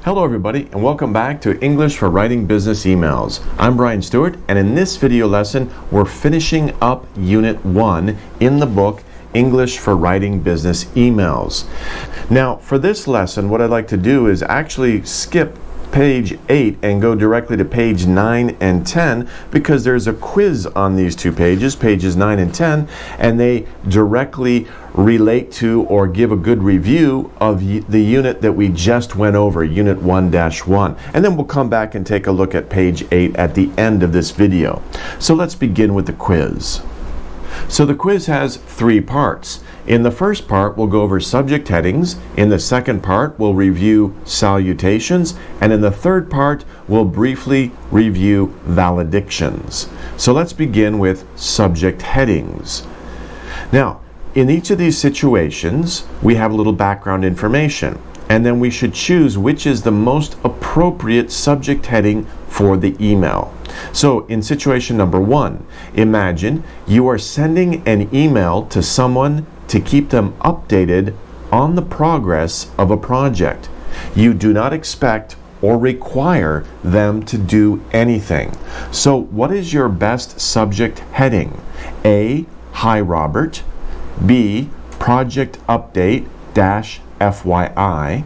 Hello everybody, and welcome back to English for Writing Business Emails. I'm Brian Stewart, and in this video lesson, we're finishing up Unit 1 in the book English for Writing Business Emails. Now, for this lesson, what I'd like to do is actually skip page 8 and go directly to page 9 and 10 because there's a quiz on these two pages, pages 9 and 10, and they directly relate to or give a good review of the unit that we just went over, Unit 1-1. And then we'll come back and take a look at page 8 at the end of this video. So let's begin with the quiz. So the quiz has 3 parts. In the first part, we'll go over subject headings. In the second part, we'll review salutations. And in the third part, we'll briefly review valedictions. So let's begin with subject headings. Now, in each of these situations, we have a little background information. And then we should choose which is the most appropriate subject heading for the email. So in situation number 1, imagine you are sending an email to someone to keep them updated on the progress of a project. You do not expect or require them to do anything. So what is your best subject heading? A, Hi Robert. B, Project Update -FYI.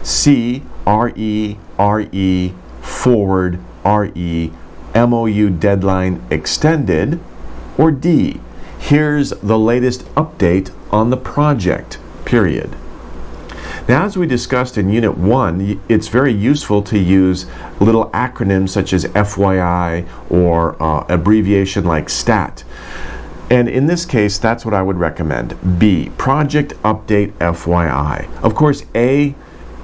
C, RE forward RE MOU deadline extended. Or D, here's the latest update on the project, period. Now, as we discussed in Unit 1, it's very useful to use little acronyms such as FYI or abbreviation like STAT. And in this case, that's what I would recommend. B, Project Update FYI. Of course, A,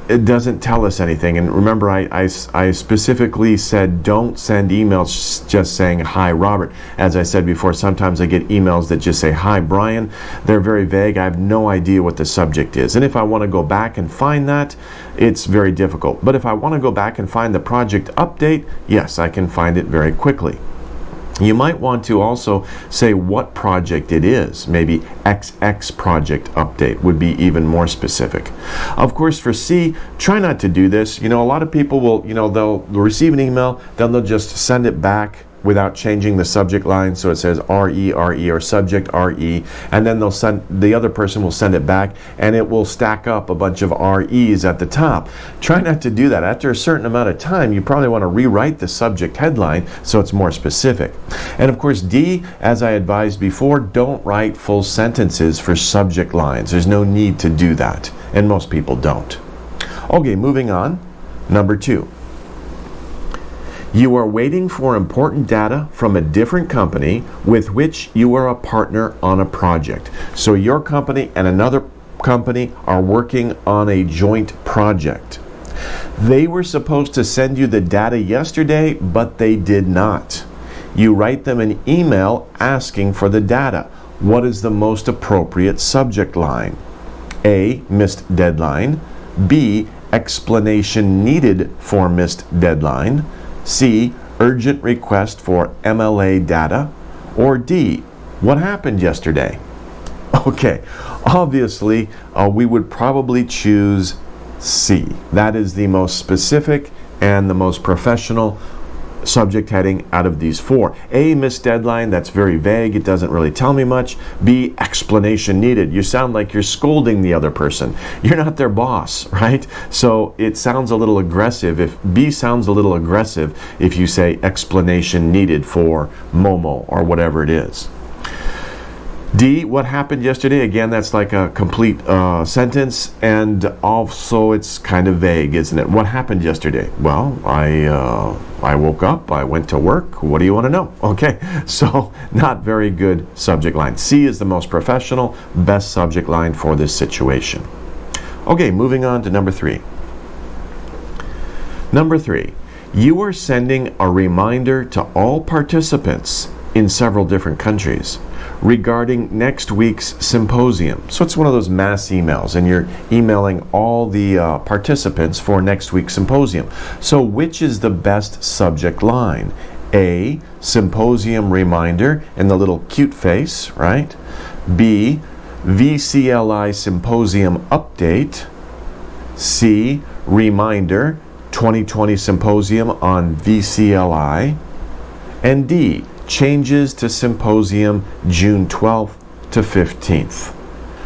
it doesn't tell us anything. And remember, I specifically said don't send emails just saying, Hi, Robert. As I said before, sometimes I get emails that just say, Hi, Brian. They're very vague. I have no idea what the subject is. And if I want to go back and find that, it's very difficult. But if I want to go back and find the project update, yes, I can find it very quickly. You might want to also say what project it is. Maybe XX project update would be even more specific. Of course, for C, try not to do this. You know, a lot of people will, they'll receive an email, then they'll just send it back without changing the subject line, so it says RE or subject RE, and then the other person will send it back, and it will stack up a bunch of REs at the top. Try not to do that. After a certain amount of time, you probably want to rewrite the subject headline so it's more specific. And of course, D, as I advised before, don't write full sentences for subject lines. There's no need to do that, and most people don't. Okay, moving on. Number 2. You are waiting for important data from a different company with which you are a partner on a project. So your company and another company are working on a joint project. They were supposed to send you the data yesterday, but they did not. You write them an email asking for the data. What is the most appropriate subject line? A, missed deadline. B, explanation needed for missed deadline. C, urgent request for MLA data. Or D, what happened yesterday? Okay, obviously we would probably choose C. That is the most specific and the most professional subject heading out of these 4. A, missed deadline, that's very vague, it doesn't really tell me much. B, explanation needed. You sound like you're scolding the other person. You're not their boss, right? So it sounds a little aggressive. If B sounds a little aggressive if you say explanation needed for Momo or whatever it is. D, what happened yesterday? Again, that's like a complete sentence, and also it's kind of vague, isn't it? What happened yesterday? Well, I woke up, I went to work. What do you want to know? Okay, so not very good subject line. C is the most professional, best subject line for this situation. Okay, moving on to number 3. Number 3, you are sending a reminder to all participants in several different countries regarding next week's symposium. So it's one of those mass emails, and you're emailing all the participants for next week's symposium. So which is the best subject line? A, symposium reminder, and the little cute face, right? B, VCLI symposium update. C, reminder, 2020 symposium on VCLI. And D, changes to symposium June 12th to 15th.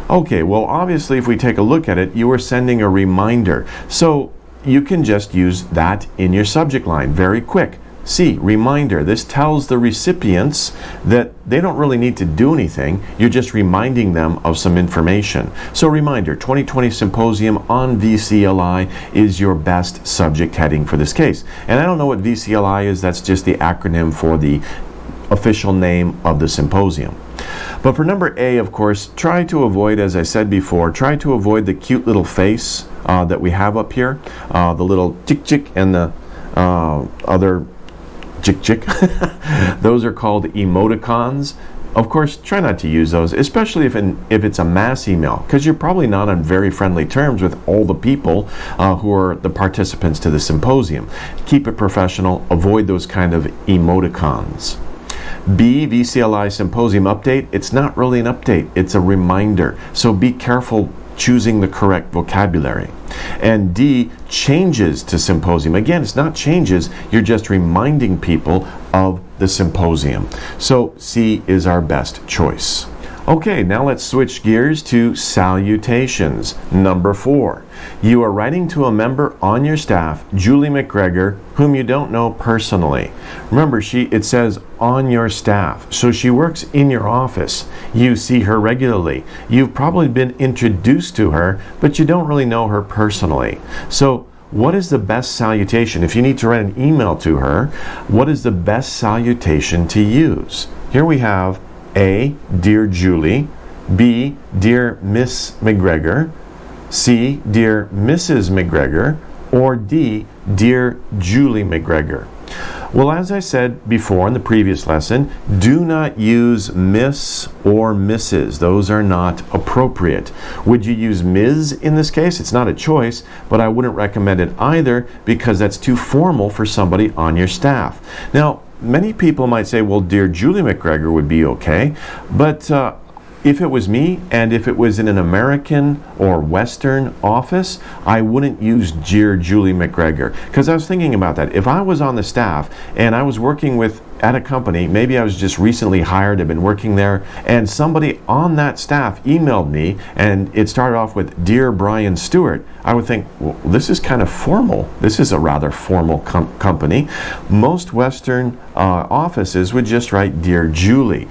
Okay, well, obviously, if we take a look at it, you are sending a reminder. So you can just use that in your subject line. Very quick. C, reminder. This tells the recipients that they don't really need to do anything. You're just reminding them of some information. So reminder, 2020 Symposium on VCLI is your best subject heading for this case. And I don't know what VCLI is. That's just the acronym for the official name of the symposium. But for number A, of course, try to avoid, as I said before, try to avoid the cute little face that we have up here, the little chick and the other chick. Those are called emoticons. Of course, try not to use those, especially if it's a mass email, because you're probably not on very friendly terms with all the people who are the participants to the symposium. Keep it professional. Avoid those kind of emoticons. B, VCLI Symposium Update. It's not really an update. It's a reminder. So be careful choosing the correct vocabulary. And D, changes to symposium. Again, it's not changes. You're just reminding people of the symposium. So C is our best choice. Okay, now let's switch gears to salutations. Number 4. You are writing to a member on your staff, Julie McGregor, whom you don't know personally. Remember, it says on your staff, so she works in your office. You see her regularly. You've probably been introduced to her, but you don't really know her personally. So what is the best salutation? If you need to write an email to her, what is the best salutation to use? Here we have A, Dear Julie, B, Dear Miss McGregor, C, Dear Mrs. McGregor, or D, Dear Julie McGregor. Well, as I said before in the previous lesson, do not use Miss or Mrs. Those are not appropriate. Would you use Ms. in this case? It's not a choice, but I wouldn't recommend it either because that's too formal for somebody on your staff. Now, many people might say, well, Dear Julie McGregor would be okay, but if it was me and if it was in an American or Western office, I wouldn't use Dear Julie McGregor, because I was thinking about that. If I was on the staff and I was working at a company, maybe I was just recently hired, I've been working there, and somebody on that staff emailed me and it started off with Dear Brian Stewart, I would think, well, this is kind of formal. This is a rather formal company. Most Western offices would just write Dear Julie.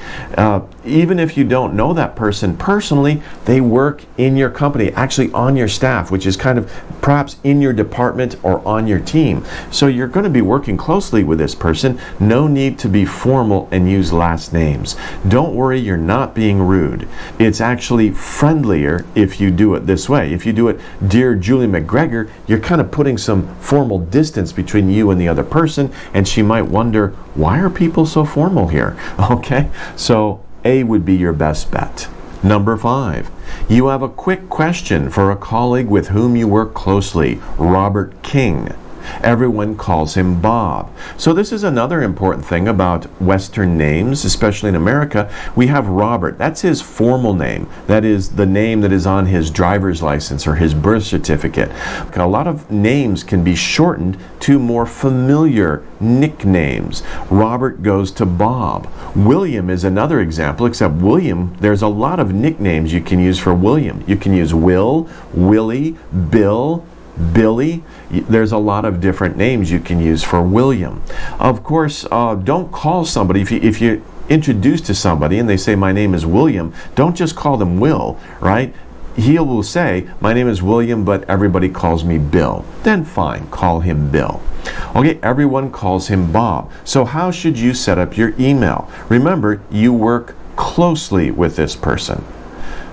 Even if you don't know that person personally, they work in your company, actually on your staff, which is kind of perhaps in your department or on your team. So you're going to be working closely with this person. No need to be formal and use last names. Don't worry, you're not being rude. It's actually friendlier if you do it this way. If you do it Dear Julie McGregor, you're kind of putting some formal distance between you and the other person, and she might wonder, why are people so formal here? Okay, so A would be your best bet. Number 5, you have a quick question for a colleague with whom you work closely, Robert King. Everyone calls him Bob. So this is another important thing about Western names, especially in America. We have Robert. That's his formal name. That is the name that is on his driver's license or his birth certificate. A lot of names can be shortened to more familiar nicknames. Robert goes to Bob. William is another example, except William, there's a lot of nicknames you can use for William. You can use Will, Willie, Bill, Billy. There's a lot of different names you can use for William. Of course, don't call somebody, if you're introduced to somebody and they say, my name is William, don't just call them Will, right? He will say, my name is William, but everybody calls me Bill. Then fine, call him Bill. Okay, everyone calls him Bob. So how should you set up your email? Remember, you work closely with this person.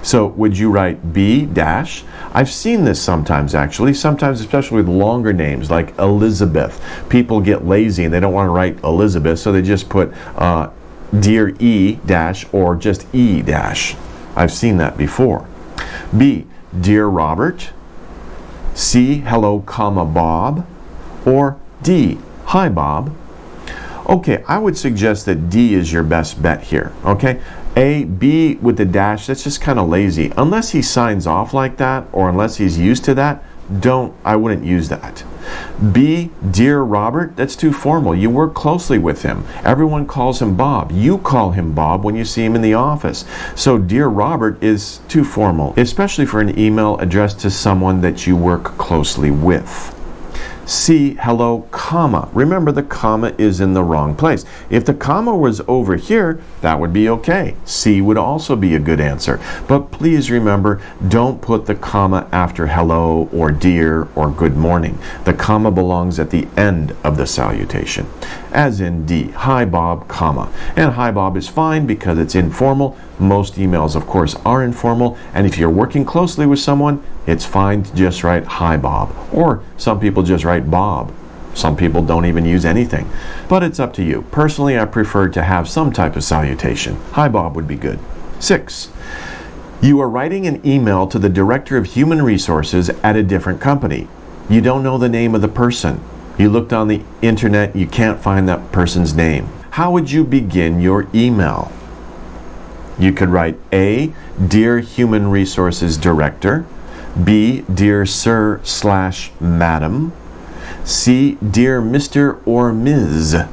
So would you write B dash? I've seen this sometimes actually, sometimes especially with longer names like Elizabeth. People get lazy and they don't want to write Elizabeth, so they just put Dear E dash or just E dash. I've seen that before. B, Dear Robert. C, hello, comma, Bob. Or D, hi, Bob. Okay, I would suggest that D is your best bet here, okay? A, B with the dash, that's just kind of lazy. Unless he signs off like that, or unless he's used to that, I wouldn't use that. B, dear Robert, that's too formal. You work closely with him. Everyone calls him Bob. You call him Bob when you see him in the office. So dear Robert is too formal, especially for an email addressed to someone that you work closely with. C, hello, comma. Remember, the comma is in the wrong place. If the comma was over here, that would be okay. C would also be a good answer. But please remember, don't put the comma after hello or dear or good morning. The comma belongs at the end of the salutation. As in D, hi Bob, comma. And hi Bob is fine because it's informal. Most emails, of course, are informal. And if you're working closely with someone, it's fine to just write hi Bob. Or some people just write Bob. Some people don't even use anything. But it's up to you. Personally, I prefer to have some type of salutation. Hi Bob would be good. 6. You are writing an email to the Director of Human Resources at a different company. You don't know the name of the person. You looked on the internet, you can't find that person's name. How would you begin your email? You could write A, Dear Human Resources Director. B, Dear Sir / Madam. C, Dear Mr. or Ms.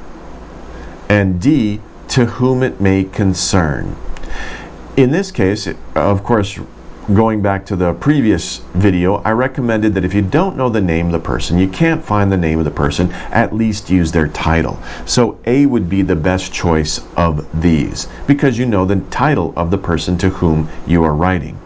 And D, To whom it may concern. In this case, of course, going back to the previous video, I recommended that if you don't know the name of the person, you can't find the name of the person, at least use their title. So A would be the best choice of these, because you know the title of the person to whom you are writing.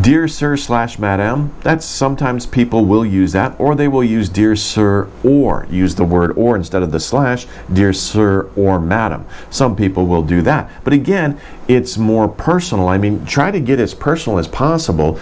Dear Sir / Madam, that's sometimes people will use that, or they will use Dear Sir or, use the word or instead of the /, Dear Sir or Madam. Some people will do that. But again, it's more personal. I mean, try to get as personal as possible.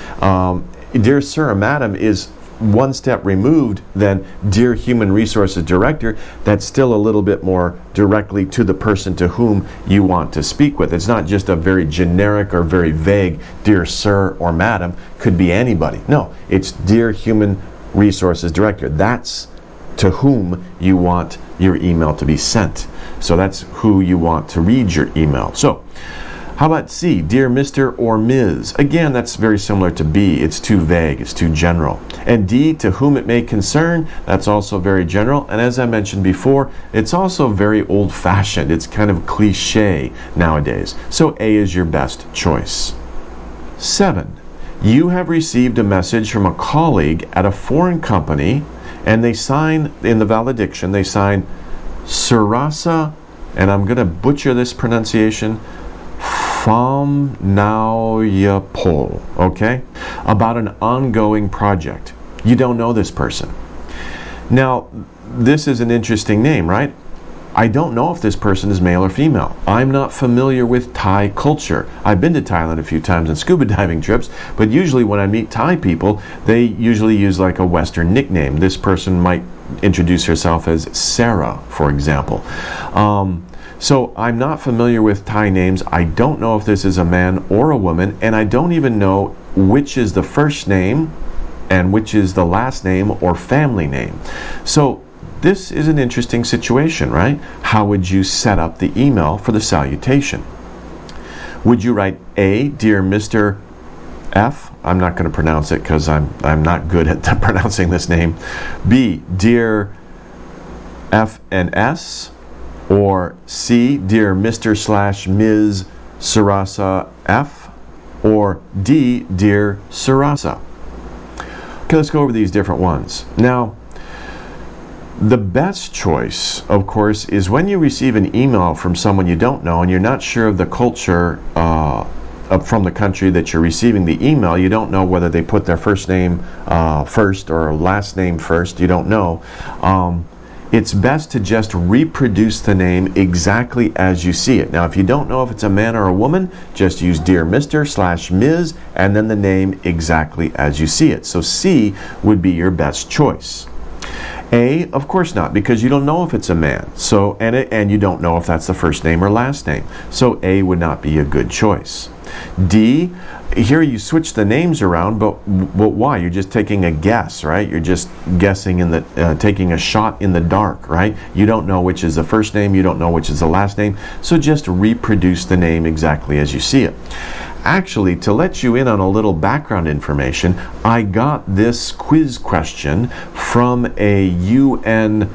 Dear Sir or Madam is one step removed than Dear Human Resources Director. That's still a little bit more directly to the person to whom you want to speak with. It's not just a very generic or very vague Dear Sir or Madam. Could be anybody. No, it's Dear Human Resources Director. That's to whom you want your email to be sent. So that's who you want to read your email. So how about C, Dear Mr. or Ms.? Again, that's very similar to B. It's too vague, it's too general. And D, To whom it may concern, that's also very general. And as I mentioned before, it's also very old-fashioned. It's kind of cliche nowadays. So A is your best choice. 7. You have received a message from a colleague at a foreign company, and they sign, in the valediction, they sign Surasa, and I'm going to butcher this pronunciation, Nauyapol, okay? About an ongoing project. You don't know this person. Now, this is an interesting name, right? I don't know if this person is male or female. I'm not familiar with Thai culture. I've been to Thailand a few times on scuba diving trips, but usually when I meet Thai people, they usually use like a Western nickname. This person might introduce herself as Sarah, for example. So I'm not familiar with Thai names. I don't know if this is a man or a woman, and I don't even know which is the first name and which is the last name or family name. So this is an interesting situation, right? How would you set up the email for the salutation? Would you write A, Dear Mr. F? I'm not going to pronounce it because I'm not good at pronouncing this name. B, Dear F and S? Or C, Dear Mr. / Ms. Surasa F? Or D, Dear Surasa? Okay, let's go over these different ones. Now, the best choice, of course, is when you receive an email from someone you don't know and you're not sure of the culture from the country that you're receiving the email. You don't know whether they put their first name first or last name first. You don't know. It's best to just reproduce the name exactly as you see it. Now, if you don't know if it's a man or a woman, just use Dear Mr. / Ms. and then the name exactly as you see it. So C would be your best choice. A, of course not, because you don't know if it's a man. So and you don't know if that's the first name or last name. So A would not be a good choice. D, here you switch the names around, but why? You're just taking a guess, right? You're just guessing taking a shot in the dark, right? You don't know which is the first name, you don't know which is the last name, so just reproduce the name exactly as you see it. Actually, to let you in on a little background information, I got this quiz question from a UN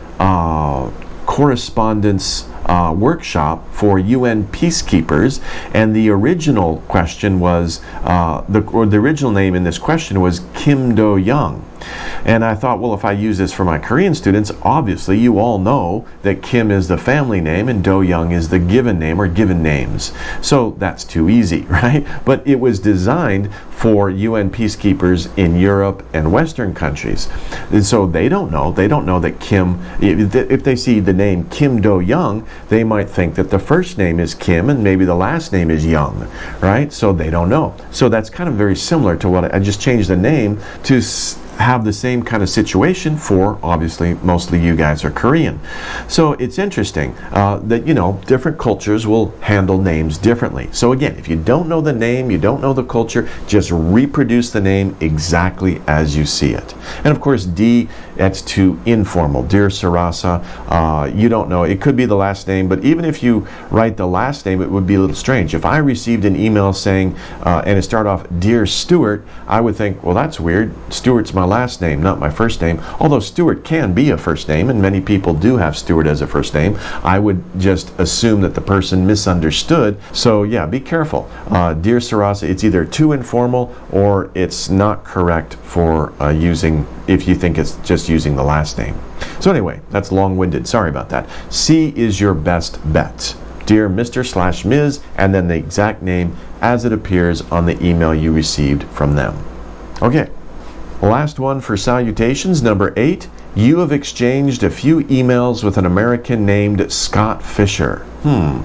correspondence workshop for UN peacekeepers, and the original question was the original name in this question was Kim Do-young. And I thought, well, if I use this for my Korean students, obviously you all know that Kim is the family name and Do-young is the given name or given names. So that's too easy, right? But it was designed for UN peacekeepers in Europe and Western countries. And so they don't know that Kim, if they see the name Kim Do-young, they might think that the first name is Kim and maybe the last name is Young, right? So they don't know. So that's kind of very similar to what I just changed the name to have the same kind of situation for, obviously, mostly you guys are Korean. So it's interesting that, you know, different cultures will handle names differently. So again, if you don't know the name, you don't know the culture, just reproduce the name exactly as you see it. And of course, D, that's too informal. Dear Sarasa, you don't know. It could be the last name, but even if you write the last name, it would be a little strange. If I received an email saying, and it started off, Dear Stuart, I would think, well, that's weird. Stuart's my last name, not my first name. Although Stuart can be a first name, and many people do have Stuart as a first name, I would just assume that the person misunderstood. So yeah, be careful. Dear Sarasa, it's either too informal or it's not correct for using, if you think it's just using the last name. So anyway, that's long-winded. Sorry about that. C is your best bet. Dear Mr./Ms. and then the exact name as it appears on the email you received from them. Okay. Last one for salutations, number 8. You have exchanged a few emails with an American named Scott Fisher.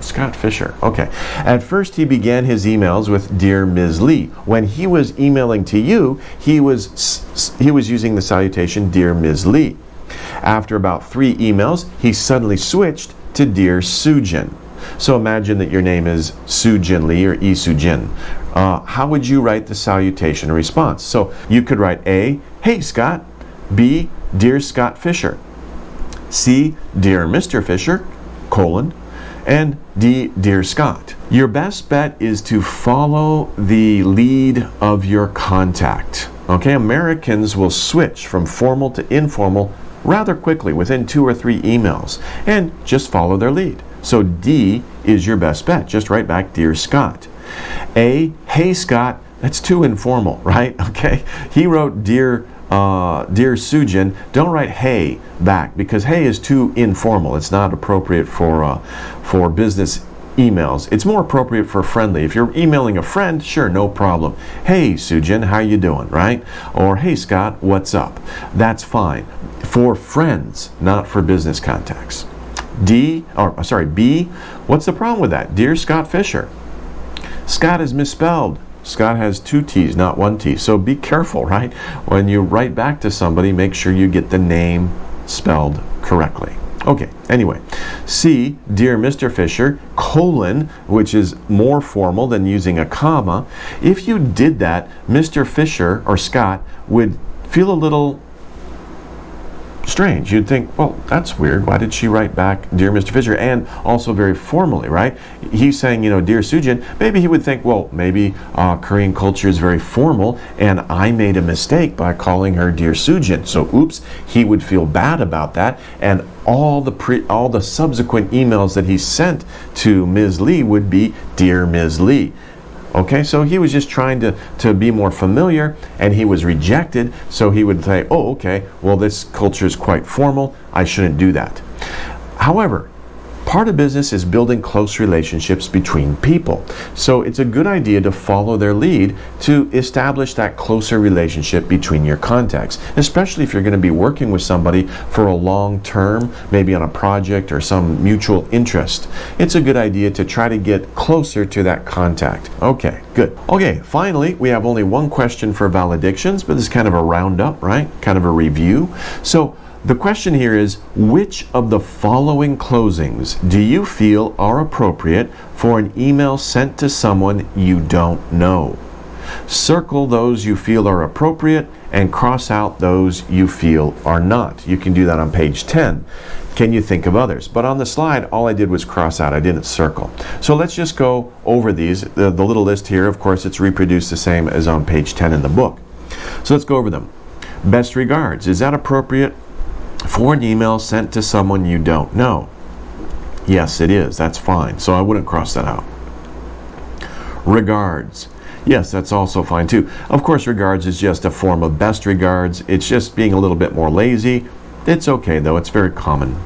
Scott Fisher. Okay. At first, he began his emails with Dear Ms. Lee. When he was emailing to you, he was using the salutation Dear Ms. Lee. After about 3 emails, he suddenly switched to Dear Sujin. So imagine that your name is Sujin Lee or Lee Sujin. How would you write the salutation response? So you could write A, Hey Scott. B, Dear Scott Fisher. C, Dear Mr. Fisher, colon. And D, Dear Scott. Your best bet is to follow the lead of your contact. Okay, Americans will switch from formal to informal rather quickly within 2 or 3 emails, and just follow their lead. So D is your best bet. Just write back Dear Scott. A, Hey Scott, that's too informal, right? Okay, he wrote Dear Sujin. Don't write Hey back because Hey is too informal. It's not appropriate for business emails. It's more appropriate for friendly. If you're emailing a friend, sure, no problem. Hey Sujin, how you doing, right? Or Hey Scott, what's up? That's fine. For friends, not for business contacts. B, what's the problem with that? Dear Scott Fisher. Scott is misspelled. Scott has 2 T's, not 1 T. So be careful, right? When you write back to somebody, make sure you get the name spelled correctly. Okay, anyway. C, Dear Mr. Fisher, colon, which is more formal than using a comma. If you did that, Mr. Fisher or Scott would feel a little strange. You'd think, well, that's weird. Why did she write back Dear Mr. Fisher? And also very formally, right? He's saying, you know, Dear Sujin. Maybe he would think, well, maybe Korean culture is very formal and I made a mistake by calling her Dear Sujin. So oops, he would feel bad about that, and all the subsequent emails that he sent to Ms. Lee would be Dear Ms. Lee. Okay, so he was just trying to be more familiar, and he was rejected, so he would say, oh, okay, well, this culture is quite formal, I shouldn't do that. However, part of business is building close relationships between people. So it's a good idea to follow their lead to establish that closer relationship between your contacts, especially if you're going to be working with somebody for a long term, maybe on a project or some mutual interest. It's a good idea to try to get closer to that contact. Okay, good. Okay, finally, we have only one question for valedictions, but this is kind of a roundup, right? Kind of a review. So the question here is, which of the following closings do you feel are appropriate for an email sent to someone you don't know? Circle those you feel are appropriate and cross out those you feel are not. You can do that on page 10. Can you think of others? But on the slide, all I did was cross out. I didn't circle. So let's just go over these. The little list here, of course, it's reproduced the same as on page 10 in the book. So let's go over them. Best regards. Is that appropriate for an email sent to someone you don't know? Yes, it is. That's fine. So I wouldn't cross that out. Regards. Yes, that's also fine too. Of course, regards is just a form of best regards. It's just being a little bit more lazy. It's okay though, it's very common.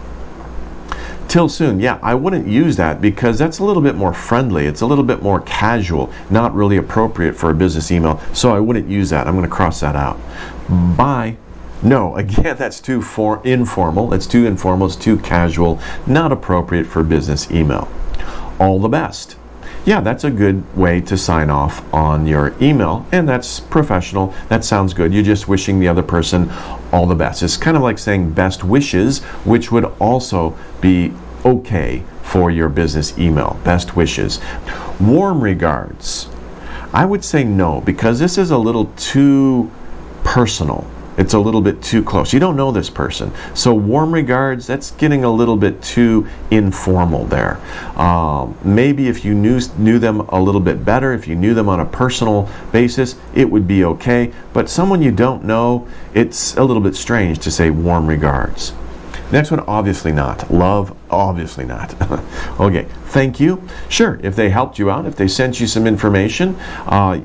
Till soon, yeah, I wouldn't use that because that's a little bit more friendly. It's a little bit more casual, not really appropriate for a business email. So I wouldn't use that. I'm going to cross that out. Bye. No, again, that's too informal. It's too informal, it's too casual, not appropriate for business email. All the best. Yeah, that's a good way to sign off on your email, and that's professional. That sounds good. You're just wishing the other person all the best. It's kind of like saying best wishes, which would also be okay for your business email. Best wishes. Warm regards. I would say no, because this is a little too personal. It's a little bit too close. You don't know this person. So warm regards, that's getting a little bit too informal there. Maybe if you knew them a little bit better, if you knew them on a personal basis, it would be okay. But someone you don't know, it's a little bit strange to say warm regards. Next one, obviously not. Love, obviously not. Okay, thank you. Sure, if they helped you out, if they sent you some information,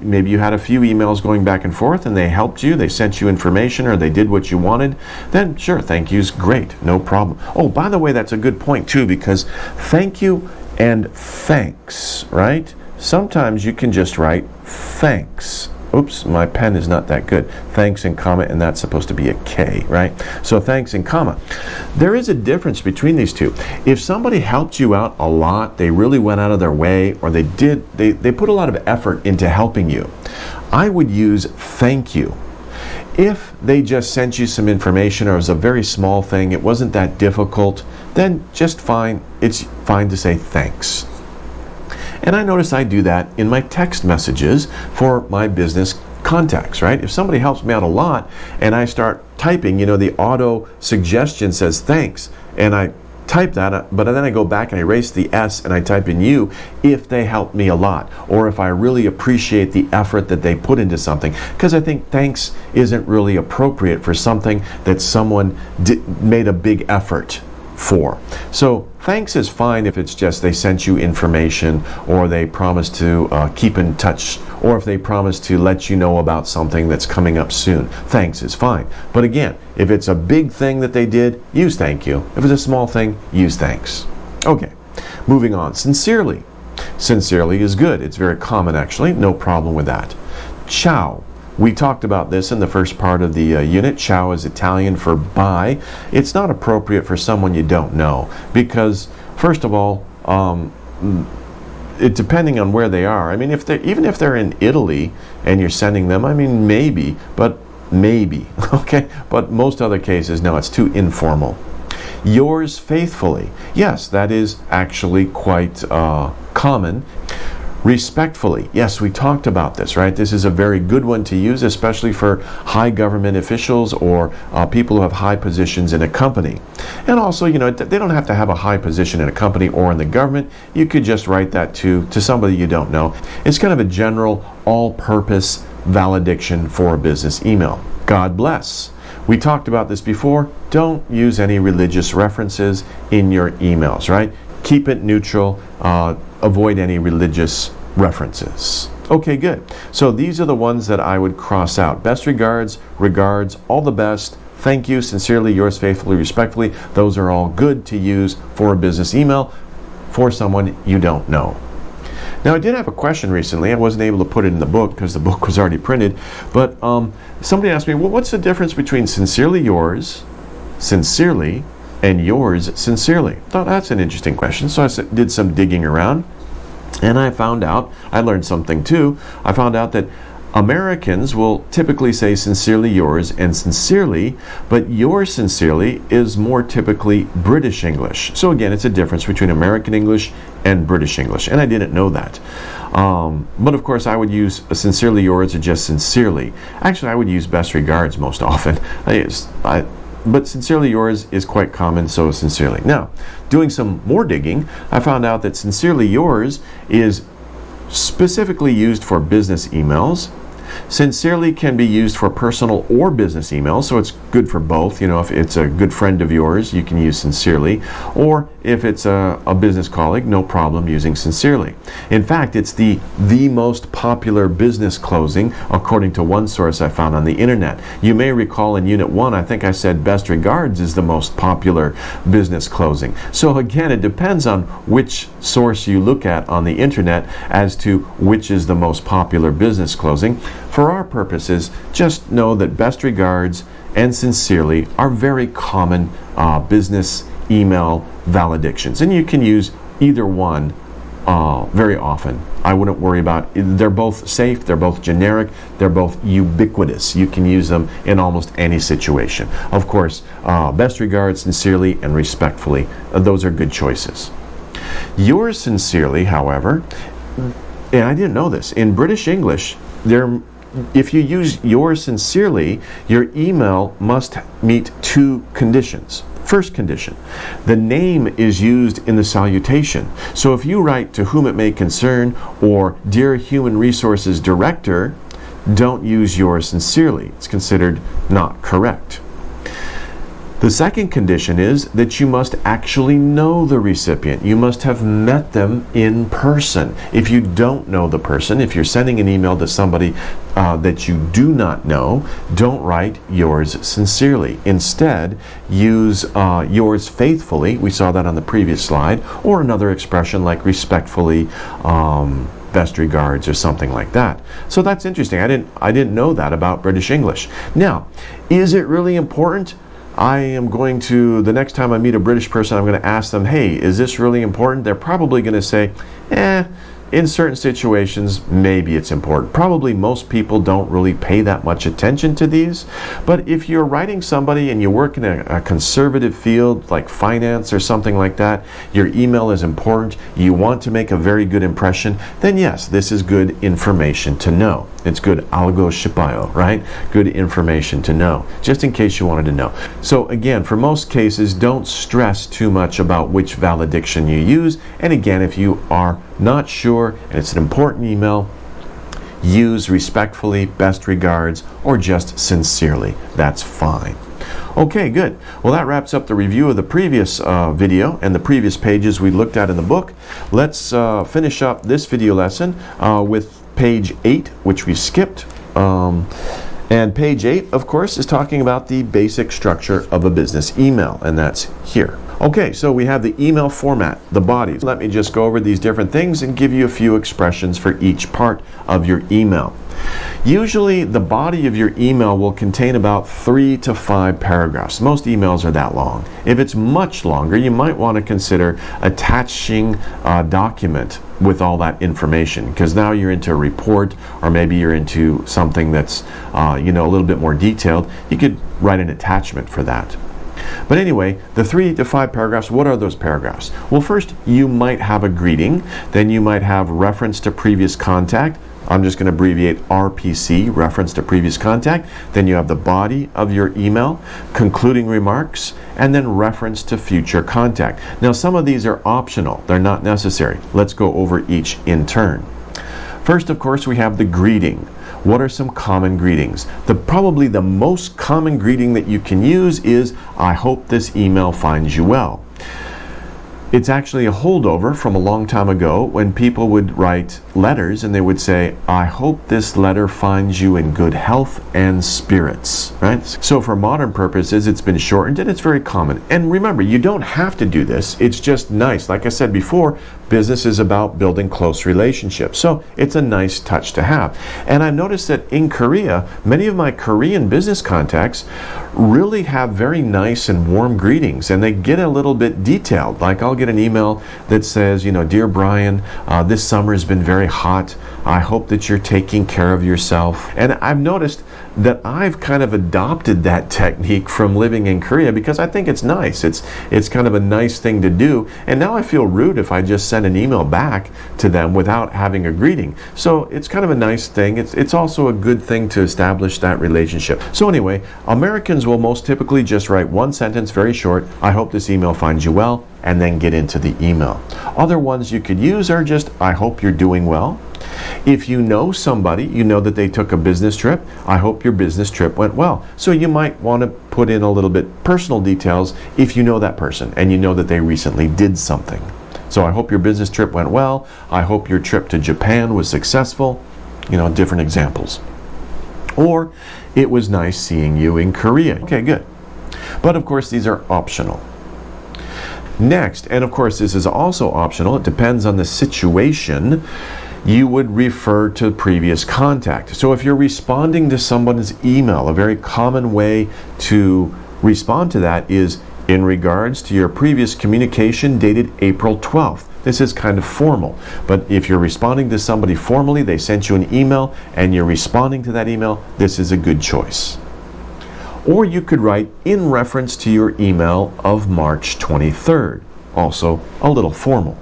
maybe you had a few emails going back and forth and they helped you, they sent you information or they did what you wanted, then sure, thank you's great, no problem. Oh, by the way, that's a good point too, because thank you and thanks, right? Sometimes you can just write thanks. Oops, my pen is not that good. Thanks and comma, and that's supposed to be a K, right? So thanks and comma. There is a difference between these two. If somebody helped you out a lot, they really went out of their way, or they put a lot of effort into helping you, I would use thank you. If they just sent you some information or it was a very small thing, it wasn't that difficult, then just fine. It's fine to say thanks. And I notice I do that in my text messages for my business contacts, right? If somebody helps me out a lot and I start typing, the auto suggestion says thanks, and I type that, but then I go back and I erase the S and I type in you if they help me a lot, or if I really appreciate the effort that they put into something, because I think thanks isn't really appropriate for something that someone made a big effort for. So thanks is fine if it's just they sent you information, or they promised to keep in touch, or if they promised to let you know about something that's coming up soon. Thanks is fine. But again, if it's a big thing that they did, use thank you. If it's a small thing, use thanks. Okay, moving on. Sincerely. Sincerely is good. It's very common actually. No problem with that. Ciao. We talked about this in the first part of the unit. Ciao is Italian for bye. It's not appropriate for someone you don't know because, first of all, depending on where they are. I mean, even if they're in Italy and you're sending them, I mean, maybe, okay? But most other cases, no, it's too informal. Yours faithfully. Yes, that is actually quite common. Respectfully. Yes, we talked about this, right? This is a very good one to use, especially for high government officials or people who have high positions in a company. And also, they don't have to have a high position in a company or in the government. You could just write that to somebody you don't know. It's kind of a general all-purpose valediction for a business email. God bless. We talked about this before. Don't use any religious references in your emails, right? Keep it neutral. Avoid any religious references. Okay, good. So these are the ones that I would cross out. Best regards, all the best, thank you, sincerely, yours faithfully, respectfully. Those are all good to use for a business email for someone you don't know. Now, I did have a question recently. I wasn't able to put it in the book because the book was already printed. But somebody asked me, well, what's the difference between sincerely yours, sincerely, and yours sincerely? I thought that's an interesting question. So I did some digging around. And I learned something too. I found out that Americans will typically say sincerely yours and sincerely, but yours sincerely is more typically British English. So again, it's a difference between American English and British English, and I didn't know that. But of course, I would use sincerely yours or just sincerely. Actually, I would use best regards most often. But sincerely yours is quite common, so sincerely. Now, doing some more digging, I found out that sincerely yours is specifically used for business emails. Sincerely can be used for personal or business emails, so it's good for both. You know, if it's a good friend of yours, you can use sincerely. Or if it's a business colleague, no problem using sincerely. In fact, it's the most popular business closing, according to one source I found on the internet. You may recall in Unit 1, I think I said best regards is the most popular business closing. So again, it depends on which source you look at on the internet as to which is the most popular business closing. For our purposes, just know that best regards and sincerely are very common business email valedictions. And you can use either one very often. I wouldn't worry about it. They're both safe, they're both generic, they're both ubiquitous. You can use them in almost any situation. Of course, best regards, sincerely, and respectfully, those are good choices. Yours sincerely, however, and I didn't know this, in British English, if you use yours sincerely, your email must meet two conditions. First condition, the name is used in the salutation. So if you write "to whom it may concern" or "Dear Human Resources Director," don't use yours sincerely. It's considered not correct. The second condition is that you must actually know the recipient. You must have met them in person. If you don't know the person, if you're sending an email to somebody that you do not know, don't write yours sincerely. Instead, use yours faithfully. We saw that on the previous slide. Or another expression like respectfully, best regards, or something like that. So that's interesting. I didn't know that about British English. Now, is it really important? I am going to, the next time I meet a British person, I'm going to ask them, hey, is this really important? They're probably going to say, in certain situations, maybe it's important. Probably most people don't really pay that much attention to these. But if you're writing somebody and you work in a conservative field like finance or something like that, your email is important, you want to make a very good impression, then yes, this is good information to know. It's good algo shipayo, right? Good information to know, just in case you wanted to know. So again, for most cases, don't stress too much about which valediction you use. And again, if you are not sure and it's an important email, use respectfully, best regards, or just sincerely. That's fine. Okay, good. Well, that wraps up the review of the previous video and the previous pages we looked at in the book. Let's finish up this video lesson with page 8, which we skipped. And page 8, of course, is talking about the basic structure of a business email, and that's here. Okay, so we have the email format, the body. Let me just go over these different things and give you a few expressions for each part of your email. Usually the body of your email will contain about 3 to 5 paragraphs. Most emails are that long. If it's much longer, you might want to consider attaching a document with all that information, because now you're into a report, or maybe you're into something that's a little bit more detailed. You could write an attachment for that. But anyway, the 3 to 5 paragraphs, what are those paragraphs? Well, first, you might have a greeting. Then you might have reference to previous contact. I'm just going to abbreviate RPC, reference to previous contact. Then you have the body of your email, concluding remarks, and then reference to future contact. Now, some of these are optional. They're not necessary. Let's go over each in turn. First, of course, we have the greeting. What are some common greetings? Probably the most common greeting that you can use is, "I hope this email finds you well." It's actually a holdover from a long time ago when people would write letters and they would say, "I hope this letter finds you in good health and spirits," right? So for modern purposes, it's been shortened and it's very common. And remember, you don't have to do this. It's just nice. Like I said before, business is about building close relationships. So it's a nice touch to have. And I've noticed that in Korea, many of my Korean business contacts really have very nice and warm greetings, and they get a little bit detailed. Like I'll get an email that says, Dear Brian, this summer has been very hot. I hope that you're taking care of yourself. And I've noticed that I've kind of adopted that technique from living in Korea because I think it's nice. It's kind of a nice thing to do. And now I feel rude if I just send an email back to them without having a greeting. So it's kind of a nice thing. It's also a good thing to establish that relationship. So anyway, Americans will most typically just write one sentence, very short, I hope this email finds you well, and then get into the email. Other ones you could use are just, I hope you're doing well. If you know somebody, you know that they took a business trip, I hope your business trip went well. So you might want to put in a little bit personal details if you know that person and you know that they recently did something. So I hope your business trip went well. I hope your trip to Japan was successful. Different examples. Or, it was nice seeing you in Korea. Okay, good. But of course, these are optional. Next, and of course this is also optional, it depends on the situation, you would refer to previous contact. So if you're responding to someone's email, a very common way to respond to that is in regards to your previous communication dated April 12th. This is kind of formal, but if you're responding to somebody formally, they sent you an email and you're responding to that email, this is a good choice. Or you could write in reference to your email of March 23rd, also a little formal.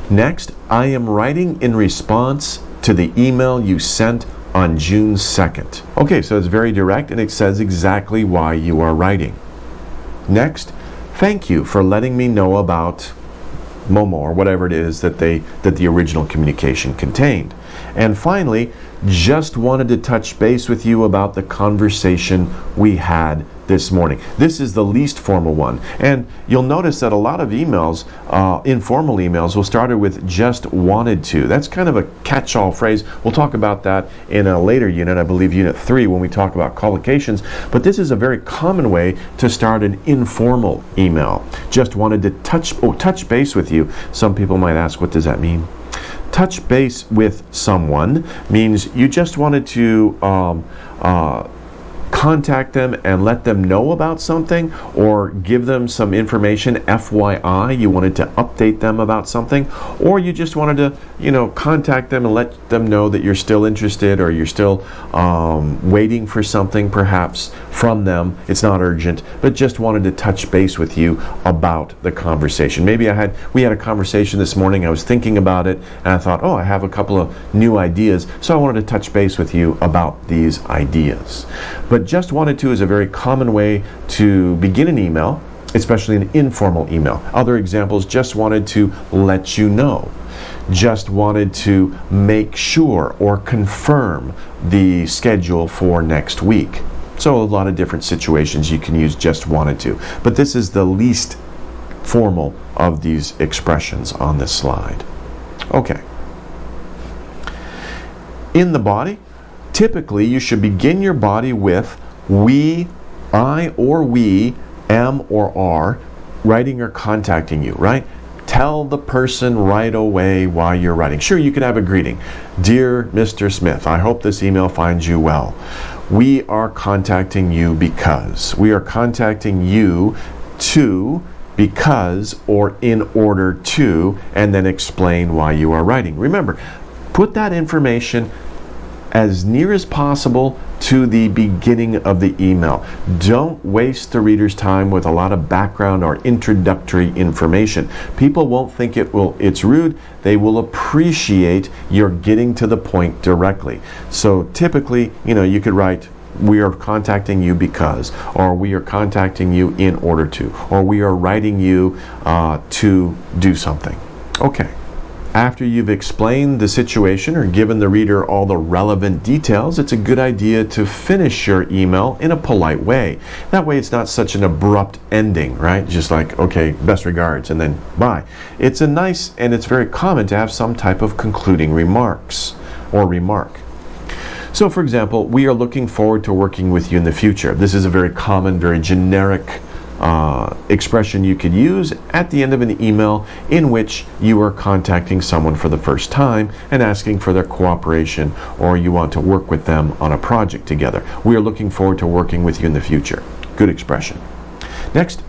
Next, I am writing in response to the email you sent on June 2nd. Okay, so it's very direct and it says exactly why you are writing. Next, thank you for letting me know about Momo or whatever it is that the original communication contained. And finally, just wanted to touch base with you about the conversation we had this morning. This is the least formal one. And you'll notice that a lot of emails, informal emails, will start with just wanted to. That's kind of a catch-all phrase. We'll talk about that in a later unit, I believe unit 3, when we talk about collocations. But this is a very common way to start an informal email. Just wanted to touch base with you. Some people might ask, what does that mean? Touch base with someone means you just wanted to contact them and let them know about something, or give them some information, FYI, you wanted to update them about something, or you just wanted to, contact them and let them know that you're still interested, or you're still waiting for something perhaps from them. It's not urgent, but just wanted to touch base with you about the conversation. Maybe we had a conversation this morning, I was thinking about it, and I thought, I have a couple of new ideas, so I wanted to touch base with you about these ideas. But just wanted to is a very common way to begin an email, especially an informal email. Other examples, just wanted to let you know. Just wanted to make sure or confirm the schedule for next week. So a lot of different situations you can use just wanted to. But this is the least formal of these expressions on this slide. Okay. In the body, typically, you should begin your body with we, I or we, am or are, writing or contacting you, right? Tell the person right away why you're writing. Sure, you could have a greeting. Dear Mr. Smith, I hope this email finds you well. We are contacting you because. We are contacting you to, because, or in order to, and then explain why you are writing. Remember, put that information as near as possible to the beginning of the email. Don't waste the reader's time with a lot of background or introductory information. People won't think it's rude. They will appreciate your getting to the point directly. So typically, you could write, we are contacting you because, or we are contacting you in order to, or we are writing you to do something. Okay. After you've explained the situation or given the reader all the relevant details, it's a good idea to finish your email in a polite way. That way it's not such an abrupt ending, right? Just like, okay, best regards, and then bye. It's a nice, and it's very common to have some type of concluding remarks or remark. So for example, we are looking forward to working with you in the future. This is a very common, very generic expression you could use at the end of an email in which you are contacting someone for the first time and asking for their cooperation, or you want to work with them on a project together. We are looking forward to working with you in the future. Good expression. Next,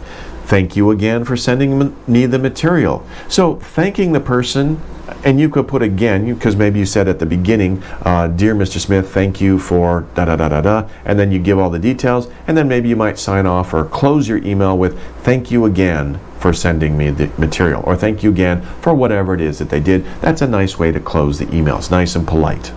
thank you again for sending me the material. So thanking the person, and you could put again, because maybe you said at the beginning, dear Mr. Smith, thank you for da-da-da-da-da, and then you give all the details, and then maybe you might sign off or close your email with thank you again for sending me the material, or thank you again for whatever it is that they did. That's a nice way to close the email. It's nice and polite.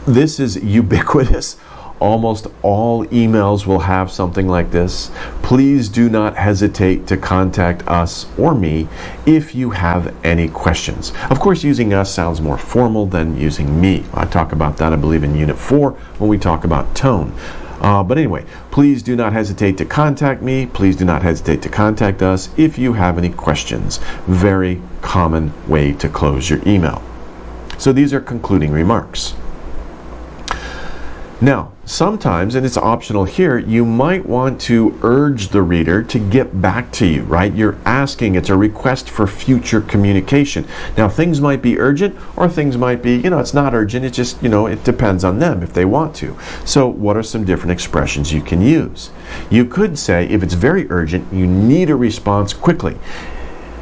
This is ubiquitous. Almost all emails will have something like this. Please do not hesitate to contact us or me if you have any questions. Of course, using us sounds more formal than using me. I talk about that, I believe, in Unit 4 when we talk about tone. But anyway, please do not hesitate to contact me. Please do not hesitate to contact us if you have any questions. Very common way to close your email. So these are concluding remarks. Now, sometimes, and it's optional here, you might want to urge the reader to get back to you, right? You're asking, it's a request for future communication. Now, things might be urgent, or things might be, it's not urgent, it's just, it depends on them if they want to. So, what are some different expressions you can use? You could say, if it's very urgent, you need a response quickly.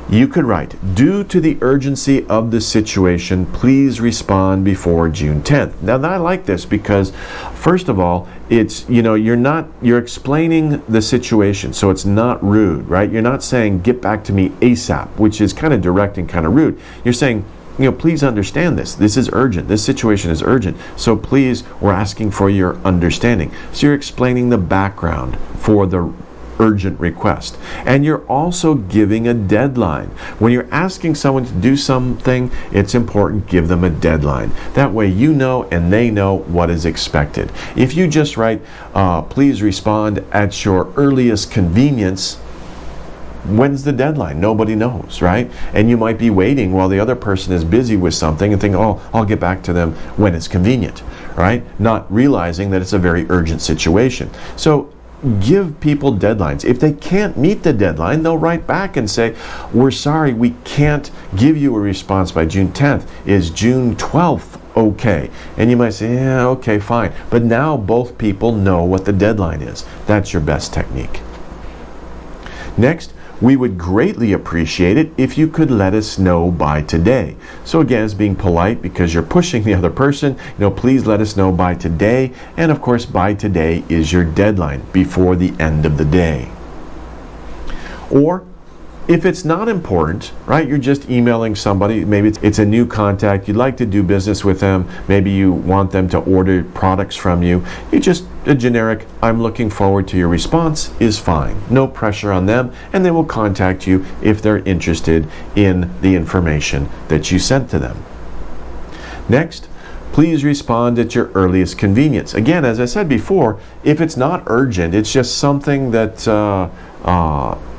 You could write, due to the urgency of the situation, please respond before June 10th. Now, I like this because, first of all, it's, you're explaining the situation, so it's not rude, right? You're not saying, get back to me ASAP, which is kind of direct and kind of rude. You're saying, please understand this. This is urgent. This situation is urgent. So please, we're asking for your understanding. So you're explaining the background for the urgent request. And you're also giving a deadline. When you're asking someone to do something, it's important give them a deadline. That way you know and they know what is expected. If you just write, please respond at your earliest convenience, when's the deadline? Nobody knows, right? And you might be waiting while the other person is busy with something and think, oh, I'll get back to them when it's convenient, right? Not realizing that it's a very urgent situation. So give people deadlines. If they can't meet the deadline, they'll write back and say, we're sorry, we can't give you a response by June 10th. Is June 12th okay? And you might say, yeah, okay, fine. But now both people know what the deadline is. That's your best technique. Next, we would greatly appreciate it if you could let us know by today. So again, it's being polite because you're pushing the other person. Please let us know by today. And of course, by today is your deadline, before the end of the day. Or if it's not important, right, you're just emailing somebody, maybe it's a new contact, you'd like to do business with them, maybe you want them to order products from you, a generic, I'm looking forward to your response is fine. No pressure on them, and they will contact you if they're interested in the information that you sent to them. Next, please respond at your earliest convenience. Again, as I said before, if it's not urgent, it's just something that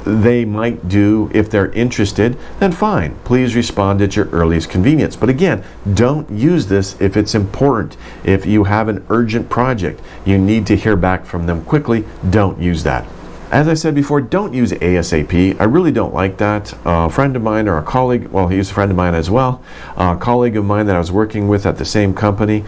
they might do if they're interested, then fine. Please respond at your earliest convenience. But again, don't use this if it's important. If you have an urgent project, you need to hear back from them quickly, don't use that. As I said before, don't use ASAP. I really don't like that. A friend of mine, or a colleague, well, he's a friend of mine as well, a colleague of mine that I was working with at the same company,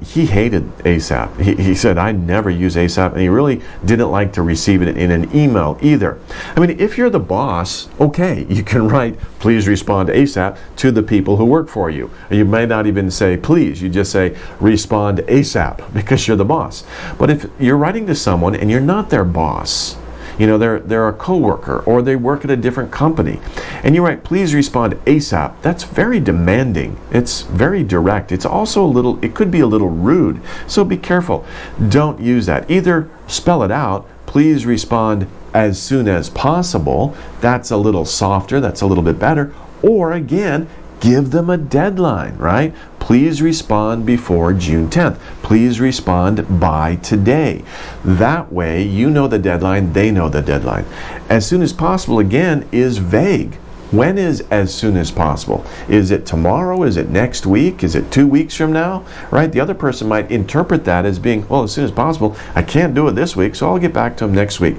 he hated ASAP. He said, I never use ASAP, and he really didn't like to receive it in an email either. I mean, if you're the boss, okay, you can write, please respond ASAP to the people who work for you. You may not even say please, you just say respond ASAP because you're the boss. But if you're writing to someone and you're not their boss, they're a coworker or they work at a different company, and you write, please respond ASAP, that's very demanding. It's very direct. It's also it could be a little rude. So be careful. Don't use that. Either spell it out, please respond as soon as possible. That's a little softer. That's a little bit better. Or again, give them a deadline, right? Please respond before June 10th. Please respond by today. That way, you know the deadline, they know the deadline. As soon as possible, again, is vague. When is as soon as possible? Is it tomorrow? Is it next week? Is it 2 weeks from now? Right? The other person might interpret that as being, well, as soon as possible. I can't do it this week, so I'll get back to him next week.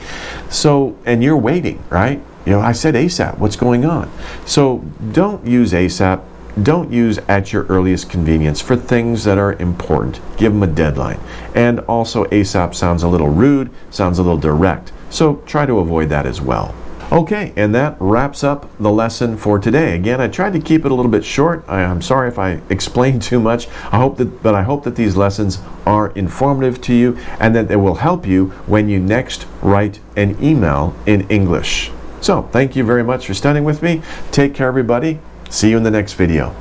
So, and you're waiting, right? You know, I said ASAP. What's going on? So don't use ASAP. Don't use at your earliest convenience for things that are important. Give them a deadline. And also ASAP sounds a little rude, sounds a little direct. So try to avoid that as well. Okay, and that wraps up the lesson for today. Again, I tried to keep it a little bit short. I'm sorry if I explained too much. I hope that these lessons are informative to you and that they will help you when you next write an email in English. So, thank you very much for studying with me. Take care, everybody. See you in the next video.